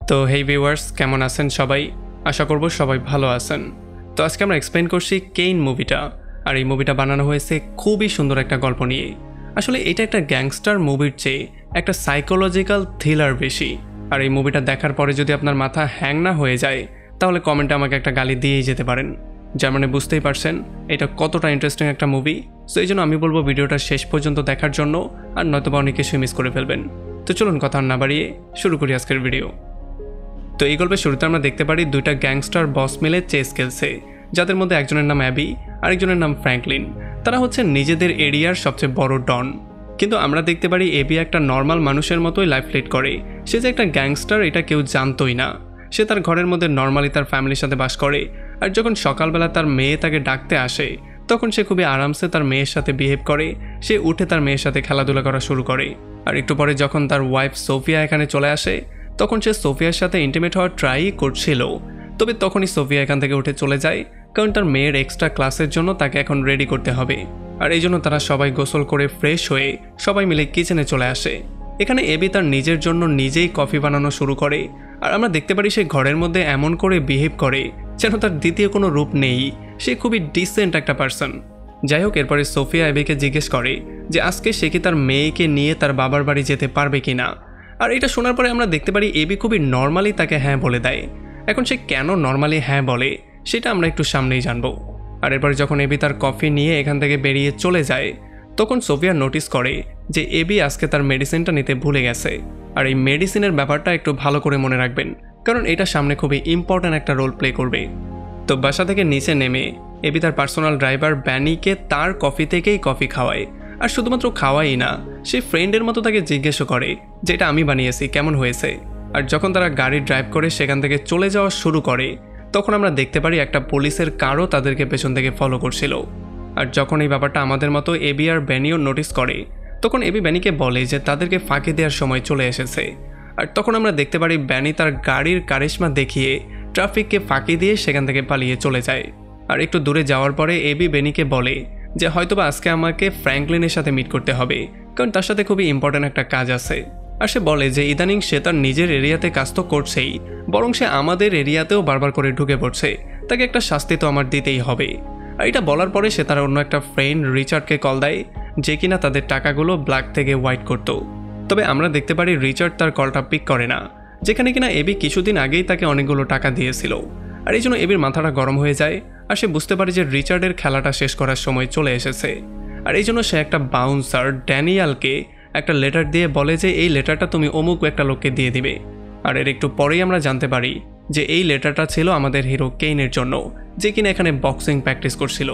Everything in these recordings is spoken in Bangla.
তো হেই ভিউয়ার্স, কেমন আছেন সবাই? আশা করব সবাই ভালো আছেন। তো আজকে আমরা এক্সপ্লেন করছি কেইন মুভিটা। আর এই মুভিটা বানানো হয়েছে খুবই সুন্দর একটা গল্প নিয়ে। আসলে এটা একটা গ্যাংস্টার মুভির চেয়ে একটা সাইকোলজিক্যাল থ্রিলার বেশি। আর এই মুভিটা দেখার পরে যদি আপনার মাথা হ্যাং না হয়ে যায়, তাহলে কমেন্টে আমাকে একটা গালি দিয়েই যেতে পারেন। যার মানে বুঝতেই পারছেন এটা কতটা ইন্টারেস্টিং একটা মুভি। সো এই জন্য আমি বলবো ভিডিওটা শেষ পর্যন্ত দেখার জন্য, আর নয়তোবা অনেক কিছু মিস করে ফেলবেন। তো চলুন কথা না বাড়িয়ে শুরু করি আজকের ভিডিও। তো এই গল্পের শুরুতে আমরা দেখতে পারি দুইটা গ্যাংস্টার বস মিলে চেস খেলছে, যাদের মধ্যে একজনের নাম অ্যাবি, আরেকজনের নাম ফ্র্যাঙ্কলিন। তারা হচ্ছে নিজেদের এরিয়ার সবচেয়ে বড় ডন। কিন্তু আমরা দেখতে পারি এবি একটা নর্মাল মানুষের মতোই লাইফ লিড করে। সে যে একটা গ্যাংস্টার এটা কেউ জানতোই না। সে তার ঘরের মধ্যে নর্মালি তার ফ্যামিলির সাথে বাস করে। আর যখন সকালবেলা তার মেয়ে তাকে ডাকতে আসে, তখন সে খুবই আরামসে তার মেয়ের সাথে বিহেভ করে। সে উঠে তার মেয়ের সাথে খেলাধুলা করা শুরু করে। আর একটু পরে যখন তার ওয়াইফ সোফিয়া এখানে চলে আসে, তখন সে সোফিয়ার সাথে ইন্টিমেট হওয়ার ট্রাই করছিল। তবে তখনই সোফিয়া এখান থেকে উঠে চলে যায়, কারণ তার মেয়ের এক্সট্রা ক্লাসের জন্য তাকে এখন রেডি করতে হবে। আর এই জন্য তারা সবাই গোসল করে ফ্রেশ হয়ে সবাই মিলে কিচেনে চলে আসে। এখানে এবি তার নিজের জন্য নিজেই কফি বানানো শুরু করে। আর আমরা দেখতে পারি সে ঘরের মধ্যে এমন করে বিহেভ করে যেন তার দ্বিতীয় কোনো রূপ নেই। সে খুবই ডিসেন্ট একটা পার্সন। যাই হোক, এরপরে সোফিয়া এবিকে জিজ্ঞেস করে যে আজকে সে কি তার মেয়েকে নিয়ে তার বাবার বাড়ি যেতে পারবে কিনা। আর এটা শোনার পরে আমরা দেখতে পারি এবি খুবই নর্মালি তাকে হ্যাঁ বলে দেয়। এখন সে কেন নর্মালি হ্যাঁ বলে সেটা আমরা একটু সামনেই জানবো। আর এরপরে যখন এবি তার কফি নিয়ে এখান থেকে বেরিয়ে চলে যায়, তখন সোফিয়া নোটিস করে যে এবি আজকে তার মেডিসিনটা নিতে ভুলে গেছে। আর এই মেডিসিনের ব্যাপারটা একটু ভালো করে মনে রাখবেন, কারণ এটা সামনে খুবই ইম্পর্ট্যান্ট একটা রোল প্লে করবে। তো বাসা থেকে নিচে নেমে এবি তার পার্সোনাল ড্রাইভার ব্যানিকে তার কফি থেকেই কফি খাওয়ায়। আর শুধুমাত্র খাওয়াই না, সে ফ্রেন্ডের মতো তাকে জিজ্ঞেসও করে যে এটা আমি বানিয়েছি, কেমন হয়েছে। আর যখন তারা গাড়ি ড্রাইভ করে সেখান থেকে চলে যাওয়া শুরু করে, তখন আমরা দেখতে পারি একটা পুলিশের কারও তাদেরকে পেছন থেকে ফলো করছিল। আর যখন এই ব্যাপারটা আমাদের মতো এবি আর ব্যানিও নোটিস করে, তখন এবি ব্যানিকে বলে যে তাদেরকে ফাঁকি দেওয়ার সময় চলে এসেছে। আর তখন আমরা দেখতে পারি ব্যানি তার গাড়ির কারিশমা দেখিয়ে ট্রাফিককে ফাঁকি দিয়ে সেখান থেকে পালিয়ে চলে যায়। আর একটু দূরে যাওয়ার পরে এবি ব্যানিকে বলে যে হয়তোবা আজকে আমাকে ফ্র্যাঙ্কলিনের সাথে মিট করতে হবে, কারণ তার সাথে খুবই ইম্পর্ট্যান্ট একটা কাজ আছে। আর সে বলে যে ইদানিং সে তার নিজের এরিয়াতে কাজ তো করছেই, বরং সে আমাদের এরিয়াতেও বারবার করে ঢুকে পড়ছে, তাকে একটা শাস্তি তো আমার দিতেই হবে। আর এটা বলার পরে সে তার অন্য একটা ফ্রেন্ড রিচার্ডকে কল দেয়, যে কিনা তাদের টাকাগুলো ব্ল্যাক থেকে হোয়াইট করত। তবে আমরা দেখতে পারি রিচার্ড তার কলটা পিক করে না, যেখানে কিনা এবি কিছুদিন আগেই তাকে অনেকগুলো টাকা দিয়েছিল। আর এই জন্য এবির মাথাটা গরম হয়ে যায়। আর সে বুঝতে পারে যে রিচার্ডের খেলাটা শেষ করার সময় চলে এসেছে। আর এই জন্য সে একটা বাউন্সার ড্যানিয়ালকে একটা লেটার দিয়ে বলে যে এই লেটারটা তুমি অমুক একটা লোককে দিয়ে দিবে। আর এর একটু পরেই আমরা জানতে পারি যে এই লেটারটা ছিল আমাদের হিরো কেইনের জন্য, যে কিনা এখানে বক্সিং প্র্যাকটিস করছিল।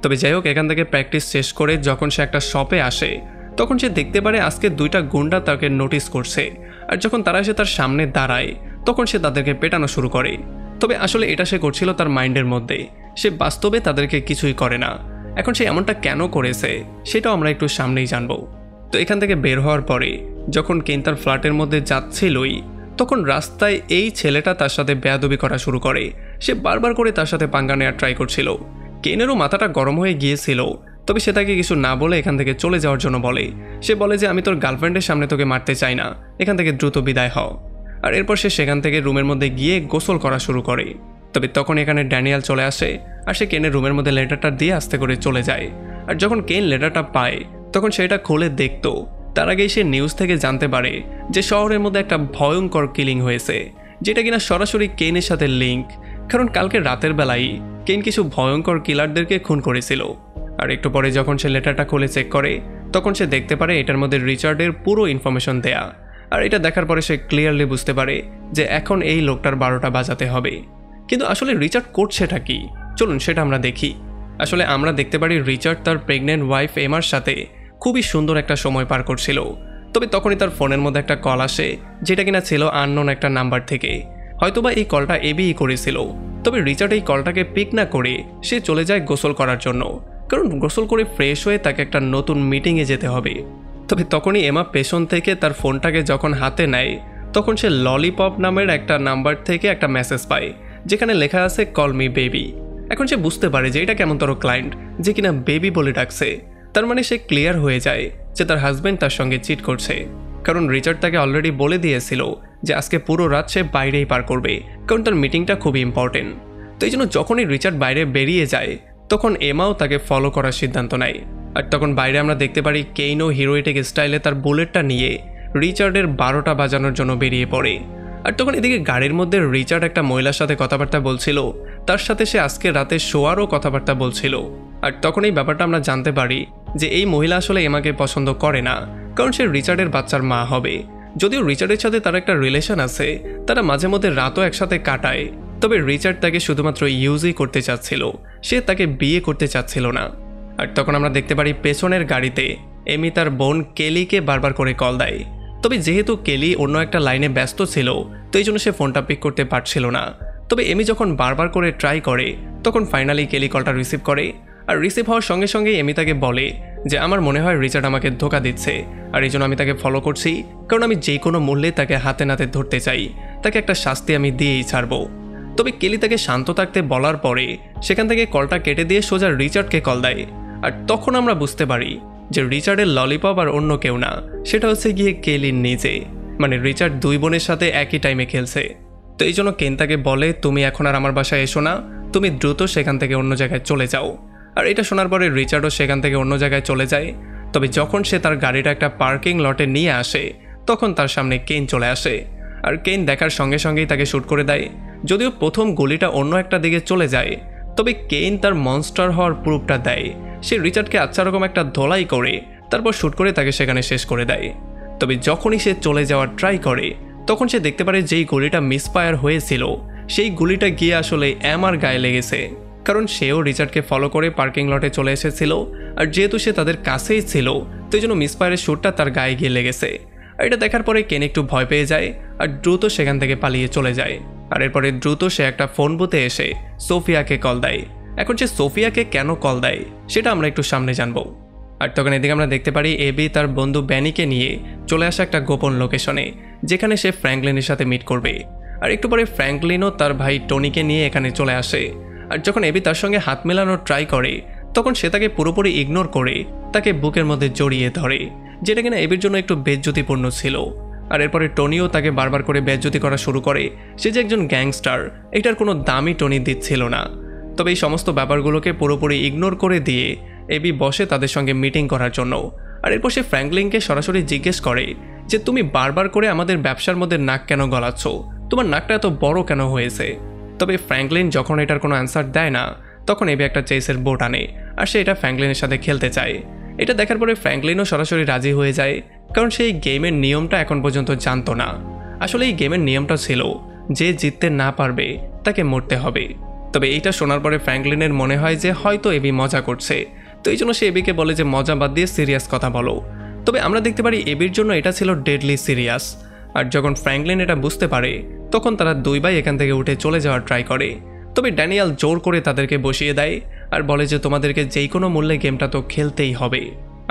তবে যাই হোক, এখান থেকে প্র্যাকটিস শেষ করে যখন সে একটা শপে আসে, তখন সে দেখতে পারে আজকে দুইটা গুন্ডা তাকে নোটিস করছে। আর যখন তারা এসে তার সামনে দাঁড়ায়, তখন সে তাদেরকে পেটানো শুরু করে। তবে আসলে এটা সে করছিল তার মাইন্ডের মধ্যে, সে বাস্তবে তাদেরকে কিছুই করে না। এখন সে এমনটা কেন করেছে সেটাও আমরা একটু সামনেই জানবো। তো এখান থেকে বের হওয়ার পরে যখন কেইন তার ফ্ল্যাটের মধ্যে যাচ্ছিলই, তখন রাস্তায় এই ছেলেটা তার সাথে বেয়াদবি করা শুরু করে। সে বারবার করে তার সাথে পাঙ্গা নেওয়ার ট্রাই করছিল। কেইনেরও মাথাটা গরম হয়ে গিয়েছিল। তবে সে তাকে কিছু না বলে এখান থেকে চলে যাওয়ার জন্য বলে। সে বলে যে আমি তোর গার্লফ্রেন্ডের সামনে তোকে মারতে চাই না, এখান থেকে দ্রুত বিদায় হও। আর এরপর সে সেখান থেকে রুমের মধ্যে গিয়ে গোসল করা শুরু করে। তবে তখন এখানে ড্যানিয়াল চলে আসে। আর সে কেনের রুমের মধ্যে লেটারটা দিয়ে আস্তে করে চলে যায়। আর যখন কেন লেটারটা পায়, তখন সেটা খুলে দেখত। তার আগেই সে নিউজ থেকে জানতে পারে যে শহরের মধ্যে একটা ভয়ঙ্কর কিলিং হয়েছে, যেটা কিনা সরাসরি কেনের সাথে লিঙ্ক। কারণ কালকে রাতের বেলায় কেন কিছু ভয়ঙ্কর কিলারদেরকে খুন করেছিল। আর একটু পরে যখন সে লেটারটা খুলে চেক করে, তখন সে দেখতে পারে এটার মধ্যে রিচার্ডের পুরো ইনফরমেশন দেয়া। আর এটা দেখার পরে সে ক্লিয়ারলি বুঝতে পারে যে এখন এই লোকটার 12টা বাজাতে হবে। কিন্তু আসলে রিচার্ড করছেটা কি, চলুন সেটা আমরা দেখি। আসলে আমরা দেখতে পারি রিচার্ড তার প্রেগনেন্ট ওয়াইফ এমার সাথে খুবই সুন্দর একটা সময় পার করছিল। তবে তখনই তার ফোনের মধ্যে একটা কল আসে, যেটা কিনা ছিল আননোন একটা নাম্বার থেকে। হয়তোবা এই কলটা এবিই করেছিল। তবে রিচার্ড এই কলটাকে পিক না করে সে চলে যায় গোসল করার জন্য, কারণ গোসল করে ফ্রেশ হয়ে তাকে একটা নতুন মিটিংয়ে যেতে হবে। তবে তখনই এমা পেছন থেকে তার ফোনটাকে যখন হাতে নেয়, তখন সে ললিপপ নামের একটা নাম্বার থেকে একটা মেসেজ পায়, যেখানে লেখা আছে কল মি বেবি। এখন সে বুঝতে পারে যে এটা কেমন তোর ক্লায়েন্ট, যে কিনা বেবি বলে ডাকছে। তার মানে সে ক্লিয়ার হয়ে যায় যে তার হাজব্যান্ড তার সঙ্গে চিট করছে, কারণ রিচার্ড তাকে অলরেডি বলে দিয়েছিল যে আজকে পুরো রাত সে বাইরেই পার করবে, কারণ তার মিটিংটা খুবই ইম্পর্টেন্ট। তো এই জন্য যখনই রিচার্ড বাইরে বেরিয়ে যায় তখন এমাও তাকে ফলো করার সিদ্ধান্ত নেয়। আর তখন বাইরে আমরা দেখতে পারি কেইনও হিরোইটিক স্টাইলে তার বুলেটটা নিয়ে রিচার্ডের 12টা বাজানোর জন্য বেরিয়ে পড়ে। আর তখন এদিকে গাড়ির মধ্যে রিচার্ড একটা মহিলার সাথে কথাবার্তা বলছিল, তার সাথে সে আজকে রাতে শোয়ারও কথাবার্তা বলছিল। আর তখন এই ব্যাপারটা আমরা জানতে পারি যে এই মহিলা আসলে এমাকে পছন্দ করে না, কারণ সে রিচার্ডের বাচ্চার মা হবে। যদিও রিচার্ডের সাথে তার একটা রিলেশন আছে, তারা মাঝে মধ্যে রাতও একসাথে কাটায়, তবে রিচার্ড তাকে শুধুমাত্র ইউজই করতে চাচ্ছিল, সে তাকে বিয়ে করতে চাচ্ছিল না। আর তখন আমরা দেখতে পারি পেছনের গাড়িতে এমি তার বোন কেলিকে বারবার করে কল দেয়, তবে যেহেতু কেলি অন্য একটা লাইনে ব্যস্ত ছিল তো এই জন্য সে ফোনটা পিক করতে পারছিল না। তবে এমি যখন বারবার করে ট্রাই করে তখন ফাইনালি কেলি কলটা রিসিভ করে। আর রিসিভ হওয়ার সঙ্গে সঙ্গেই এমি তাকে বলে যে আমার মনে হয় রিচার্ড আমাকে ধোকা দিচ্ছে, আর এই জন্য আমি তাকে ফলো করছি, কারণ আমি যে কোনো মূল্যে তাকে হাতে নাতে ধরতে চাই, তাকে একটা শাস্তি আমি দিয়েই ছাড়বো। তবে কেলি তাকে শান্ত থাকতে বলার পরে সেখান থেকে কলটা কেটে দিয়ে সোজা রিচার্ডকে কল দেয়। আর তখন আমরা বুঝতে পারি যে রিচার্ডের ললিপপ আর অন্য কেউ না, সেটা হচ্ছে গিয়ে কেলির নিজে। মানে রিচার্ড দুই বোনের সাথে একই টাইমে খেলছে। তো এই জন্য কেন তাকে বলে তুমি এখন আর আমার বাসায় এসো না, তুমি দ্রুত সেখান থেকে অন্য জায়গায় চলে যাও। আর এটা শোনার পরে রিচার্ডও সেখান থেকে অন্য জায়গায় চলে যায়। তবে যখন সে তার গাড়িটা একটা পার্কিং লটে নিয়ে আসে তখন তার সামনে কেন চলে আসে। আর কেন দেখার সঙ্গে সঙ্গেই তাকে শ্যুট করে দেয়। যদিও প্রথম গুলিটা অন্য একটা দিকে চলে যায়, তবে কেন তার মনস্টার হওয়ার প্রুফটা দেয়। সে রিচার্ডকে আচ্ছা রকম একটা ধোলাই করে তারপর শ্যুট করে তাকে সেখানে শেষ করে দেয়। তবে যখনই সে চলে যাওয়ার ট্রাই করে তখন সে দেখতে পারে যেই গুলিটা মিসফায়ার হয়েছিল সেই গুলিটা গিয়ে আসলে এমার গায়ে লেগেছে, কারণ সেও রিচার্ডকে ফলো করে পার্কিং লটে চলে এসেছিল। আর যেহেতু সে তাদের কাছেই ছিল তো এই জন্য মিসফায়ারের শ্যুটটা তার গায়ে গিয়ে লেগেছে। আর এটা দেখার পরে কেন একটু ভয় পেয়ে যায় আর দ্রুত সেখান থেকে পালিয়ে চলে যায়। আর এরপরে দ্রুত সে একটা ফোন বুথে এসে সোফিয়াকে কল দেয়। এখন সে সোফিয়াকে কেন কল দেয় সেটা আমরা একটু সামনে জানবো। আর তখন এদিকে আমরা দেখতে পারি এবি তার বন্ধু ব্যানিকে নিয়ে চলে আসা একটা গোপন লোকেশনে, যেখানে সে ফ্র্যাঙ্কলিনের সাথে মিট করবে। আর একটু পরে ফ্র্যাঙ্কলিনও তার ভাই টনিকে নিয়ে এখানে চলে আসে। আর যখন এবি তার সঙ্গে হাত মেলানোর ট্রাই করে তখন সে তাকে পুরোপুরি ইগনোর করে তাকে বুকের মধ্যে জড়িয়ে ধরে, যেটা কিনা এবির জন্য একটু বেজ্জতিপূর্ণ ছিল। আর এরপরে টনিও তাকে বারবার করে বেজ্জতি করা শুরু করে, সে যে একজন গ্যাংস্টার এটার কোনো দামই টনি দিচ্ছিল না। তবে এই সমস্ত ব্যাপারগুলোকে পুরোপুরি ইগনোর করে দিয়ে এবি বসে তাদের সঙ্গে মিটিং করার জন্য। আর এরপর সে ফ্র্যাঙ্কলিনকে সরাসরি জিজ্ঞেস করে যে তুমি বারবার করে আমাদের ব্যবসার মধ্যে নাক কেন গলাচ্ছ, তোমার নাকটা এত বড় কেন হয়েছে। তবে ফ্র্যাঙ্কলিন যখন এটার কোনো অ্যান্সার দেয় না তখন এবি একটা চেসের বোর্ড আনে আর সে এটা ফ্র্যাঙ্কলিনের সাথে খেলতে চায়। এটা দেখার পরে ফ্র্যাঙ্কলিনও সরাসরি রাজি হয়ে যায়, কারণ সে এই গেমের নিয়মটা এখন পর্যন্ত জানতো না। আসলে এই গেমের নিয়মটা ছিল যে জিততে না পারবে তাকে মরতে হবে। তবে এইটা শোনার পরে ফ্র্যাঙ্কলিনের মনে হয় যে হয়তো এবি মজা করছে, তো এই জন্য সে এবিকে বলে যে মজা বাদ দিয়ে সিরিয়াস কথা বলো। তবে আমরা দেখতে পারি এবির জন্য এটা ছিল ডেডলি সিরিয়াস। আর যখন ফ্র্যাঙ্কলিন এটা বুঝতে পারে তখন তারা দুই ভাই এখান থেকে উঠে চলে যাওয়ার ট্রাই করে। তবে ড্যানিয়েল জোর করে তাদেরকে বসিয়ে দেয় আর বলে যে তোমাদেরকে যেই কোনো মূল্যে গেমটা তো খেলতেই হবে।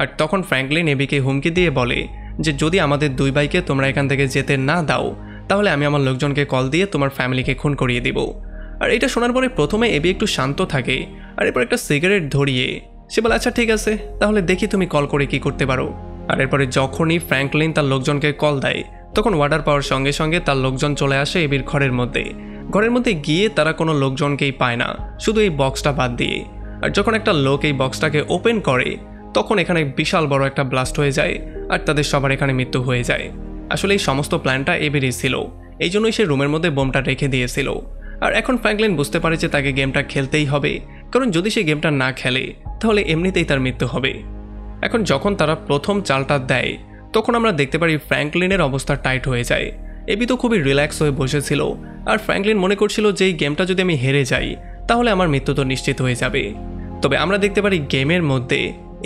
আর তখন ফ্র্যাঙ্কলিন এবিকে হুমকি দিয়ে বলে যে যদি আমাদের দুই ভাইকে তোমরা এখান থেকে যেতে না দাও তাহলে আমি আমার লোকজনকে কল দিয়ে তোমার ফ্যামিলিকে খুন করিয়ে দিব। আর এটা শোনার পরে প্রথমে এবি একটু শান্ত থাকে, আর এরপর একটা সিগারেট ধরিয়ে সে বলে আচ্ছা ঠিক আছে, তাহলে দেখি তুমি কল করে কি করতে পারো। আর এরপরে যখনই ফ্র্যাঙ্কলিন তার লোকজনকে কল দেয় তখন অর্ডার পাওয়ার সঙ্গে সঙ্গে তার লোকজন চলে আসে এবির ঘরের মধ্যে। ঘরের মধ্যে গিয়ে তারা কোনো লোকজনকেই পায় না, শুধু এই বক্সটা বাদ দিয়ে। আর যখন একটা লোক এই বক্সটাকে ওপেন করে তখন এখানে বিশাল বড় একটা ব্লাস্ট হয়ে যায় আর তাদের সবার এখানে মৃত্যু হয়ে যায়। আসলে এই সমস্ত প্ল্যানটা এবিরই ছিল, এই জন্যই সে রুমের মধ্যে বোমটা রেখে দিয়েছিল। আর এখন ফ্র্যাঙ্কলিন বুঝতে পারে যে তাকে গেমটা খেলতেই হবে, কারণ যদি সে গেমটা না খেলে তাহলে এমনিতেই তার মৃত্যু হবে। এখন যখন তারা প্রথম চালটা দেয় তখন আমরা দেখতে পারি ফ্র্যাঙ্কলিনের অবস্থা টাইট হয়ে যায়। এবি তো খুবই রিল্যাক্স হয়ে বসেছিল, আর ফ্র্যাঙ্কলিন মনে করছিল যে এই গেমটা যদি আমি হেরে যাই তাহলে আমার মৃত্যু তো নিশ্চিত হয়ে যাবে। তবে আমরা দেখতে পারি গেমের মধ্যে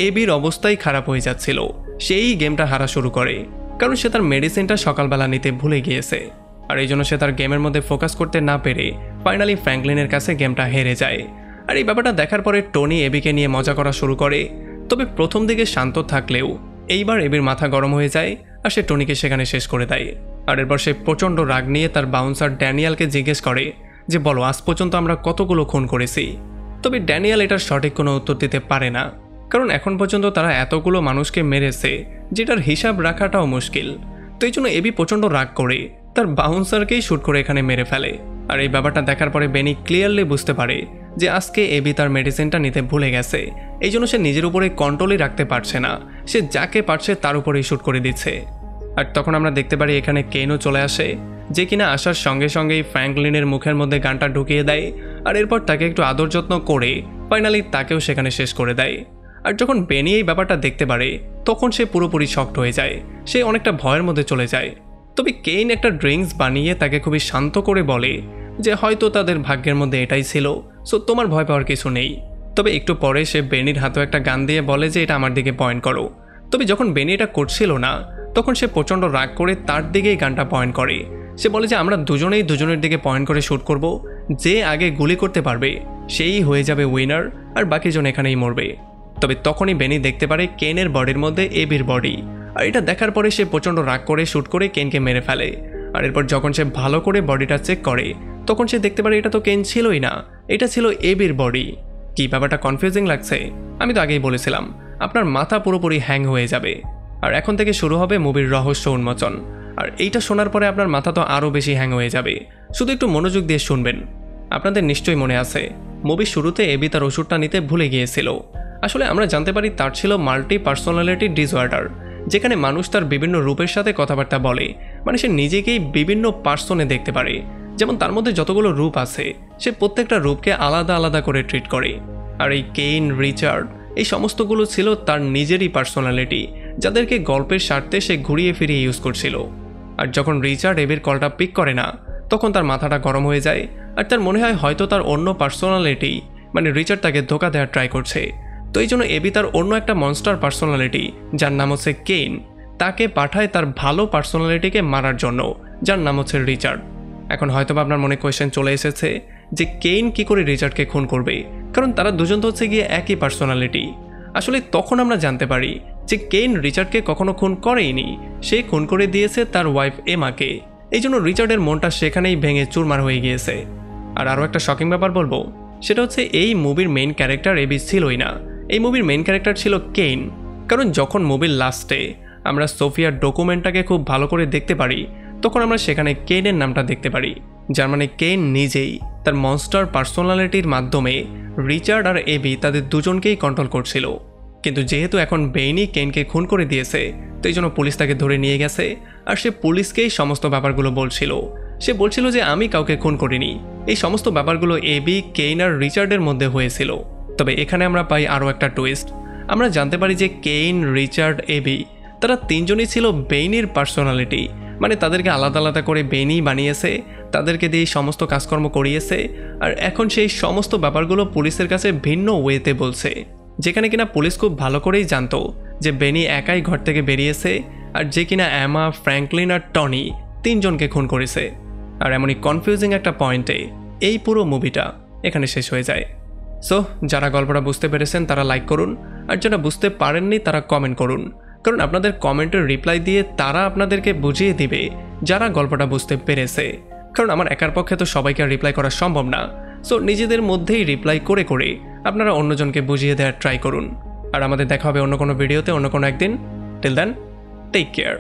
এবির অবস্থাই খারাপ হয়ে যাচ্ছিল, সেই গেমটা হারা শুরু করে, কারণ সে তার মেডিসিনটা সকালবেলা নিতে ভুলে গিয়েছে। আর এই জন্য সে তার গেমের মধ্যে ফোকাস করতে না পেরে ফাইনালি ফ্র্যাঙ্কলিনের কাছে গেমটা হেরে যায়। আর এই ব্যাপারটা দেখার পরে টনি এবিকে নিয়ে মজা করা শুরু করে। তবে প্রথম দিকে শান্ত থাকলেও এইবার এবির মাথা গরম হয়ে যায় আর সে টনিকে সেখানে শেষ করে দেয়। আর এরপর সে প্রচণ্ড রাগ নিয়ে তার বাউন্সার ড্যানিয়েলকে জিজ্ঞেস করে যে বলো আজ পর্যন্ত আমরা কতগুলো খুন করেছি। তবে ড্যানিয়েল এটার সঠিক কোনো উত্তর দিতে পারে না, কারণ এখন পর্যন্ত তারা এতগুলো মানুষকে মেরেছে যেটার হিসাব রাখাটাও মুশকিল। তো এই জন্য এবি প্রচণ্ড রাগ করে তার বাউন্সারকেই শ্যুট করে এখানে মেরে ফেলে। আর এই ব্যাপারটা দেখার পরে বেনি ক্লিয়ারলি বুঝতে পারে যে আজকে এবি তার মেডিসিনটা নিতে ভুলে গেছে, এই জন্য সে নিজের উপরে কন্ট্রোলই রাখতে পারছে না, সে যাকে পারছে তার উপরেই শ্যুট করে দিচ্ছে। আর তখন আমরা দেখতে পারি এখানে কেইনও চলে আসে, যে কিনা আসার সঙ্গে সঙ্গেই ফ্র্যাঙ্কলিনের মুখের মধ্যে গানটা ঢুকিয়ে দেয় আর এরপর তাকে একটু আদর যত্ন করে ফাইনালি তাকেও সেখানে শেষ করে দেয়। আর যখন বেনি এই ব্যাপারটা দেখতে পারে তখন সে পুরোপুরি শকড হয়ে যায়, সে অনেকটা ভয়ের মধ্যে চলে যায়। তবে কেইন একটা ড্রিঙ্কস বানিয়ে তাকে খুবই শান্ত করে বলে যে হয়তো তাদের ভাগ্যের মধ্যে এটাই ছিল, সো তোমার ভয় পাওয়ার কিছু নেই। তবে একটু পরে সে বেনির হাতেও একটা গান দিয়ে বলে যে এটা আমার দিকে পয়েন্ট করো। তবে যখন বেনি এটা করছিল না তখন সে প্রচণ্ড রাগ করে তার দিকেই গানটা পয়েন্ট করে। সে বলে যে আমরা দুজনেই দুজনের দিকে পয়েন্ট করে শ্যুট করব, যে আগে গুলি করতে পারবে সেই হয়ে যাবে উইনার আর বাকিজন এখানেই মরবে। তবে তখনই বেনি দেখতে পারে কেনের বডির মধ্যে এবির বডি, আর এটা দেখার পরে সে প্রচণ্ড রাগ করে শ্যুট করে কেনকে মেরে ফেলে। আর এরপর যখন সে ভালো করে বডিটা চেক করে তখন সে দেখতে পারে এটা তো কেন ছিলই না, এটা ছিল এবির বডি। কি ব্যাপারটা কনফিউজিং লাগছে? আমি তো আগেই বলেছিলাম আপনার মাথা পুরোপুরি হ্যাং হয়ে যাবে। আর এখন থেকে শুরু হবে মুভির রহস্য উন্মোচন, আর এইটা শোনার পরে আপনার মাথা তো আরও বেশি হ্যাং হয়ে যাবে। শুধু একটু মনোযোগ দিয়ে শুনবেন। আপনাদের নিশ্চয়ই মনে আছে মুভির শুরুতে এবি তার ওষুধটা নিতে ভুলে গিয়েছিল। আসলে আমরা জানতে পারি তার ছিল মাল্টি পার্সোনালিটি ডিসঅর্ডার, যেখানে মানুষ তার বিভিন্ন রূপের সাথে কথাবার্তা বলে, মানে সে নিজেকেই বিভিন্ন পার্সনে দেখতে পারে। যেমন তার মধ্যে যতগুলো রূপ আছে সে প্রত্যেকটা রূপকে আলাদা আলাদা করে ট্রিট করে। আর এই কেইন, রিচার্ড এই সমস্তগুলো ছিল তার নিজেরই পার্সোনালিটি, যাদেরকে গল্পের স্বার্থে সে ঘুরিয়ে ফিরিয়ে ইউজ করছিল। আর যখন রিচার্ড এবির কলটা পিক করে না তখন তার মাথাটা গরম হয়ে যায়, আর তার মনে হয় হয়তো তার অন্য পার্সোনালিটি মানে রিচার্ড তাকে ধোকা দেওয়ার ট্রাই করছে। তো এই জন্য এবি তার অন্য একটা মনস্টার পার্সোনালিটি যার নাম হচ্ছে কেইন তাকে পাঠায় তার ভালো পার্সোনালিটিকে মারার জন্য, যার নাম হচ্ছে রিচার্ড। এখন হয়তো আপনার মনে কোয়েশ্চেন চলে এসেছে যে কেইন কি করে রিচার্ডকে খুন করবে, কারণ তারা দুজন তো হচ্ছে গিয়ে একই পার্সোনালিটি। আসলে তখন আমরা জানতে পারি যে কেইন রিচার্ডকে কখনো খুন করেইনি, সে খুন করে দিয়েছে তার ওয়াইফ এমাকে। এই জন্য রিচার্ডের মনটা সেখানেই ভেঙে চুরমার হয়ে গিয়েছে। আর আরও একটা শকিং ব্যাপার বলবো, সেটা হচ্ছে এই মুভির মেইন ক্যারেক্টার এবি ছিলই না, এই মুভির মেইন ক্যারেক্টার ছিল কেইন। কারণ যখন মুভির লাস্টে আমরা সোফিয়ার ডকুমেন্টটাকে খুব ভালো করে দেখতে পারি তখন আমরা সেখানে কেইনের নামটা দেখতে পারি, যার মানে কেইন নিজেই তার মনস্টার পার্সোনালিটির মাধ্যমে রিচার্ড আর এবি তাদের দুজনকেই কন্ট্রোল করছিল। কিন্তু যেহেতু এখন বেইনি কেইনকে খুন করে দিয়েছে তো এই জন্য পুলিশ তাকে ধরে নিয়ে গেছে, আর সে পুলিশকেই সমস্ত ব্যাপারগুলো বলছিল। সে বলছিল যে আমি কাউকে খুন করিনি, এই সমস্ত ব্যাপারগুলো এবি, কেইন আর রিচার্ডের মধ্যে হয়েছিল। তবে এখানে আমরা পাই আরও একটা টুইস্ট। আমরা জানতে পারি যে কেইন, রিচার্ড, এবি তারা তিনজনই ছিল বেইনির পার্সোনালিটি, মানে তাদেরকে আলাদা আলাদা করে বেইনি বানিয়েছে, তাদেরকে দিয়ে সমস্ত কাজকর্ম করিয়েছে, আর এখন সেই সমস্ত ব্যাপারগুলো পুলিশের কাছে ভিন্ন ওয়েতে বলছে, যেখানে কিনা পুলিশ খুব ভালো করেই জানতো যে বেনি একাই ঘর থেকে বেরিয়েছে, আর যে কিনা অ্যামা, ফ্র্যাঙ্কলিন আর টনি তিনজনকে খুন করেছে। আর এমনই কনফিউজিং একটা পয়েন্টে এই পুরো মুভিটা এখানে শেষ হয়ে যায়। সো যারা গল্পটা বুঝতে পেরেছেন তারা লাইক করুন, আর যারা বুঝতে পারেননি তারা কমেন্ট করুন, কারণ আপনাদের কমেন্টের রিপ্লাই দিয়ে তারা আপনাদেরকে বুঝিয়ে দিবে যারা গল্পটা বুঝতে পেরেছে। কারণ আমার একার পক্ষে তো সবাইকে রিপ্লাই করা সম্ভব না, সো নিজেদের মধ্যেই রিপ্লাই করে করে আপনারা অন্যজনকে বুঝিয়ে দেওয়ার ট্রাই করুন। আর আমাদের দেখা হবে অন্য কোনো ভিডিওতে অন্য কোনো একদিন। Till then, take care.